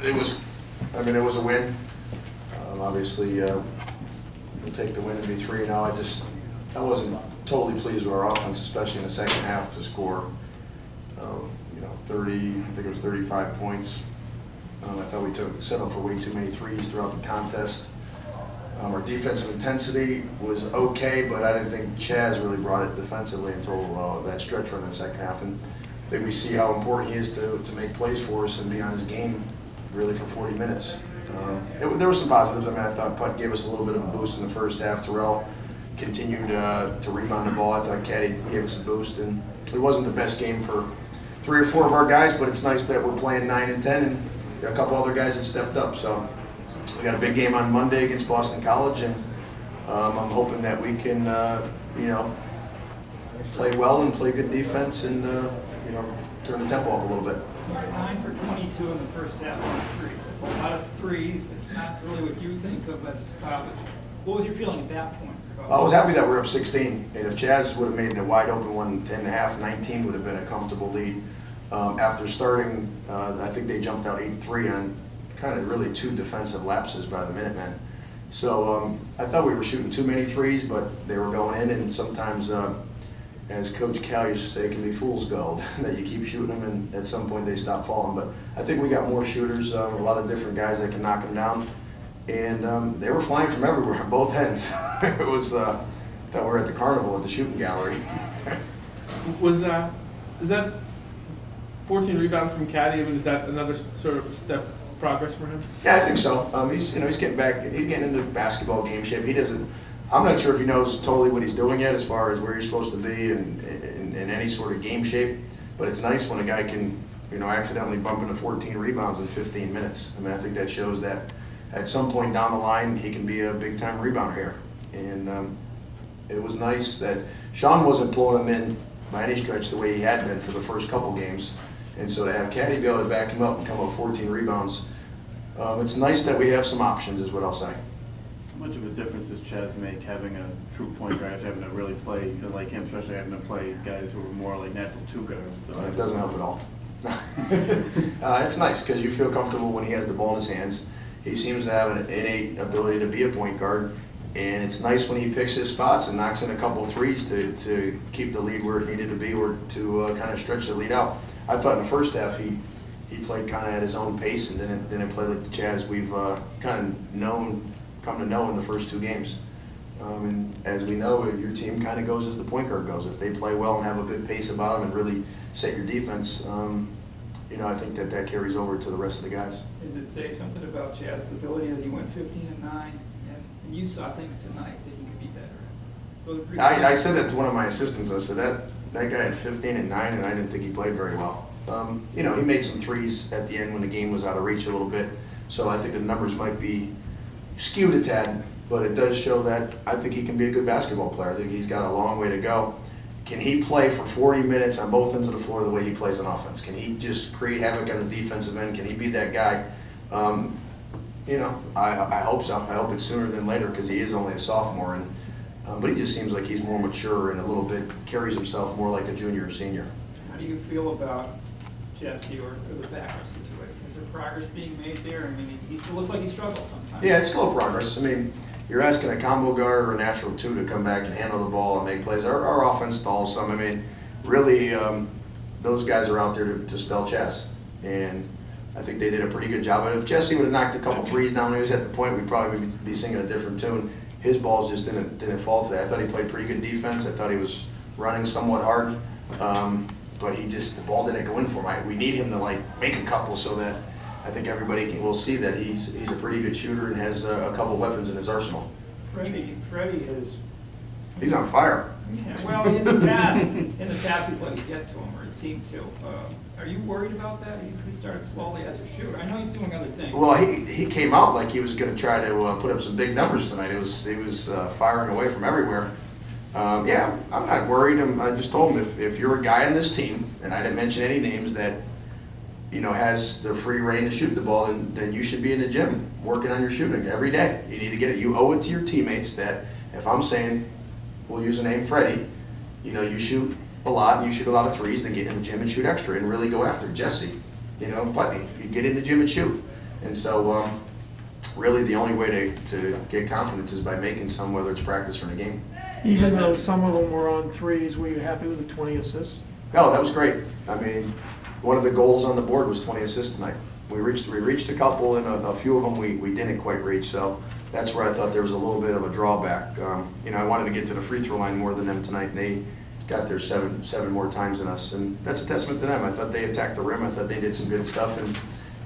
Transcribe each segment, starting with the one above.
it was a win. Obviously, we'll take the win and be 3-0. I wasn't totally pleased with our offense, especially in the second half, to score, 30, I think it was 35 points. I thought we settled for way too many threes throughout the contest. Our defensive intensity was okay, but I didn't think Chaz really brought it defensively until that stretch run in the second half. And I think we see how important he is to make plays for us and be on his game really for 40 minutes. There were some positives. I mean, I thought Putt gave us a little bit of a boost in the first half. Terrell continued to rebound the ball. I thought Caddy gave us a boost, and it wasn't the best game for 3 or 4 of our guys, but it's nice that we're playing 9 and 10, and a couple other guys have stepped up. So we got a big game on Monday against Boston College, and I'm hoping that we can, play well and play good defense and, turn the tempo up a little bit. 9 for 22 in the first half on threes. That's a lot of threes. It's not really what you think of as a style. But what was your feeling at that point? I was happy that we were up 16. And if Chaz would have made the wide open one 10.5, 19 would have been a comfortable lead. After starting, I think they jumped out 8-3 on kind of really 2 defensive lapses by the Minutemen. So I thought we were shooting too many threes, but they were going in, and sometimes, as Coach Cal used to say, it can be fool's gold, that you keep shooting them and at some point they stop falling. But I think we got more shooters, a lot of different guys that can knock them down. And they were flying from everywhere on both ends. It was, I thought we were at the carnival at the shooting gallery. Is that 14 rebounds from Caddy? I mean, is that another sort of step progress for him? Yeah, I think so. He's getting back. He's getting into basketball game shape. He doesn't. I'm not sure if he knows totally what he's doing yet, as far as where he's supposed to be in any sort of game shape. But it's nice when a guy can, accidentally bump into 14 rebounds in 15 minutes. I mean, I think that shows that at some point down the line he can be a big-time rebounder here. And it was nice that Sean wasn't pulling him in by any stretch the way he had been for the first couple games. And so to have Caddy be able to back him up and come up 14 rebounds, it's nice that we have some options, is what I'll say. How much of a difference does Chaz make having a true point guard, having to really play like him, especially having to play guys who are more like natural 2 guards? So it doesn't help at all. It's nice because you feel comfortable when he has the ball in his hands. He seems to have an innate ability to be a point guard, and it's nice when he picks his spots and knocks in a couple of threes to keep the lead where it needed to be, or to kind of stretch the lead out. I thought in the first half he played kind of at his own pace and didn't play like the Chaz we've kind of come to know in the first 2 games. And as we know, your team kind of goes as the point guard goes. If they play well and have a good pace about them and really set your defense, I think that carries over to the rest of the guys. Does it say something about Chaz's ability that he went 15 and 9, and you saw things tonight that he could be better at? I said that to one of my assistants. I said that guy had 15 and 9, and I didn't think he played very well. He made some threes at the end when the game was out of reach a little bit, so I think the numbers might be skewed a tad, but it does show that I think he can be a good basketball player. I think he's got a long way to go. Can he play for 40 minutes on both ends of the floor the way he plays on offense? Can he just create havoc on the defensive end? Can he be that guy? I hope so. I hope it's sooner than later because he is only a sophomore, but he just seems like he's more mature and a little bit carries himself more like a junior or senior. How do you feel about Jesse or the backup situation? Is there progress being made there? I mean, he still looks like he struggles sometimes. Yeah, it's slow progress. I mean, you're asking a combo guard or a natural 2 to come back and handle the ball and make plays. Our offense stalls some. I mean, really, those guys are out there to spell Chaz. And I think they did a pretty good job. If Jesse would have knocked a couple threes down when he was at the point, we'd probably be singing a different tune. His balls just didn't fall today. I thought he played pretty good defense. I thought he was running somewhat hard. But the ball didn't go in for him. We need him to make a couple so that I think everybody will see that he's a pretty good shooter and has a couple weapons in his arsenal. Freddie is. He's on fire. Yeah, well, in the past he's let it get to him, or it seemed to. Are you worried about that? He started slowly as a shooter. I know he's doing other things. Well, he came out like he was going to try to put up some big numbers tonight. He was firing away from everywhere. Yeah, I'm not worried. I just told him if you're a guy on this team, and I didn't mention any names, that has the free reign to shoot the ball, then you should be in the gym working on your shooting every day. You need to get it. You owe it to your teammates that if I'm saying, we'll use the name Freddie, you shoot a lot, and you shoot a lot of threes, then get in the gym and shoot extra and really go after Jesse. But you get in the gym and shoot. And so really the only way to get confidence is by making some, whether it's practice or in a game. Even though some of them were on threes, were you happy with the 20 assists? Oh, that was great. I mean, one of the goals on the board was 20 assists tonight. We reached a couple, and a few of them we didn't quite reach, so that's where I thought there was a little bit of a drawback. You know, I wanted to get to the free throw line more than them tonight, and they got there seven more times than us, and that's a testament to them. I thought they attacked the rim. I thought they did some good stuff, and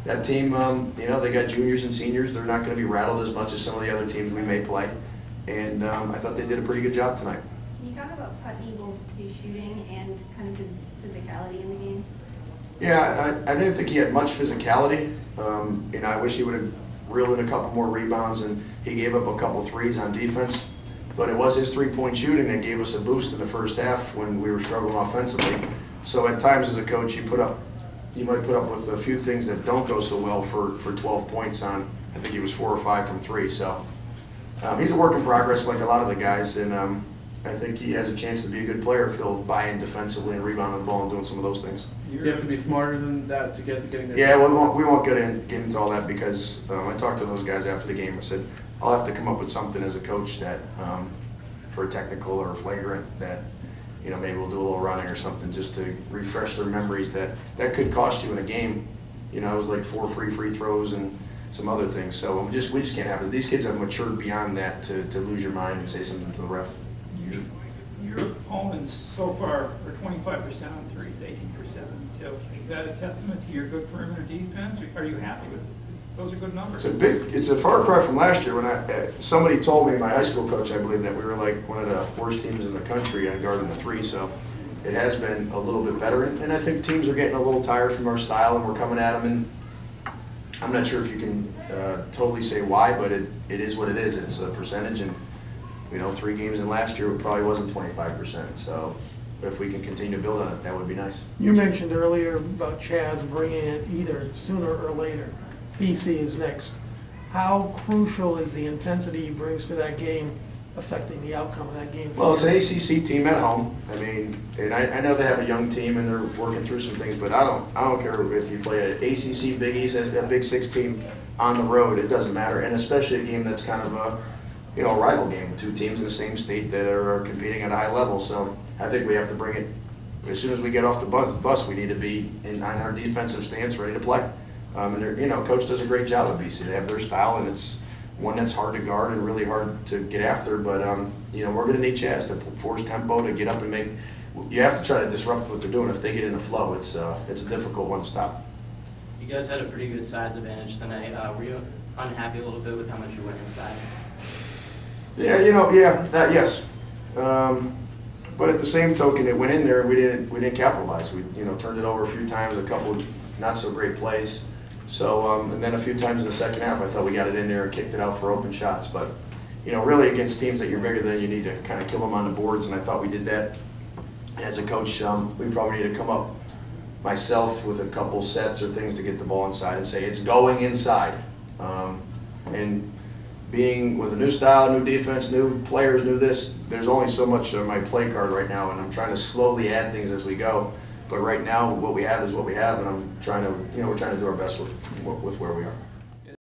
that team, you know, they got juniors and seniors. They're not going to be rattled as much as some of the other teams we may play, and I thought they did a pretty good job tonight. Can you talk about Putney, both his shooting and kind of his physicality in the game? Yeah, I didn't think he had much physicality. You know, I wish he would have reeled in a couple more rebounds, and he gave up a couple threes on defense. But it was his three-point shooting that gave us a boost in the first half when we were struggling offensively. So at times as a coach, you might put up with a few things that don't go so well for 12 points on, I think he was 4 or 5 from 3. So he's a work in progress like a lot of the guys, and I think he has a chance to be a good player if he'll buy in defensively and rebound the ball and doing some of those things. You have to be smarter than that to getting there. Yeah, we won't get into all that because I talked to those guys after the game. I said, I'll have to come up with something as a coach that, for a technical or a flagrant, that, you know, maybe we'll do a little running or something just to refresh their memories that could cost you in a game. You know, it was like 4 free throws and some other things. So we just can't have it. These kids have matured beyond that to lose your mind and say something to the ref. Your opponents so far are 25% on threes, 18% on two. Is that a testament to your good perimeter defense? Are you happy with it? Those are good numbers. It's a far cry from last year when somebody told me, my high school coach, I believe, that we were like one of the worst teams in the country on guarding the three. So it has been a little bit better, and I think teams are getting a little tired from our style, and we're coming at them. And I'm not sure if you can totally say why, but it is what it is. It's a percentage, and you know, 3 games in last year, it probably wasn't 25%. So if we can continue to build on it, that would be nice. You mentioned earlier about Chaz bringing it either sooner or later. BC is next. How crucial is the intensity he brings to that game affecting the outcome of that game? Well, it's an ACC team at home. I mean, and I know they have a young team and they're working through some things, but I don't care if you play an ACC, Big East, a Big 6 team on the road. It doesn't matter, and especially a game that's kind of a, you know, a rival game, 2 teams in the same state that are competing at a high level. So I think we have to bring it, as soon as we get off the bus, we need to be on our defensive stance, ready to play. And you know, coach does a great job at BC. They have their style, and it's one that's hard to guard and really hard to get after. But you know, we're going to need Chaz to force tempo, to get up and make. You have to try to disrupt what they're doing. If they get in the flow, it's a difficult one to stop. You guys had a pretty good size advantage tonight. Were you unhappy a little bit with how much you went inside? Yeah, you know, yes. But at the same token, it went in there. We didn't capitalize. We turned it over a few times, a couple not so great plays. So and then a few times in the second half, I thought we got it in there and kicked it out for open shots. But you know, really against teams that you're bigger than, you need to kind of kill them on the boards, and I thought we did that. And as a coach, we probably need to come up myself with a couple sets or things to get the ball inside and say it's going inside. And being with a new style, new defense, new players, new this, there's only so much of my play card right now, and I'm trying to slowly add things as we go. But right now, what we have is what we have, and I'm trying to, we're trying to do our best with where we are.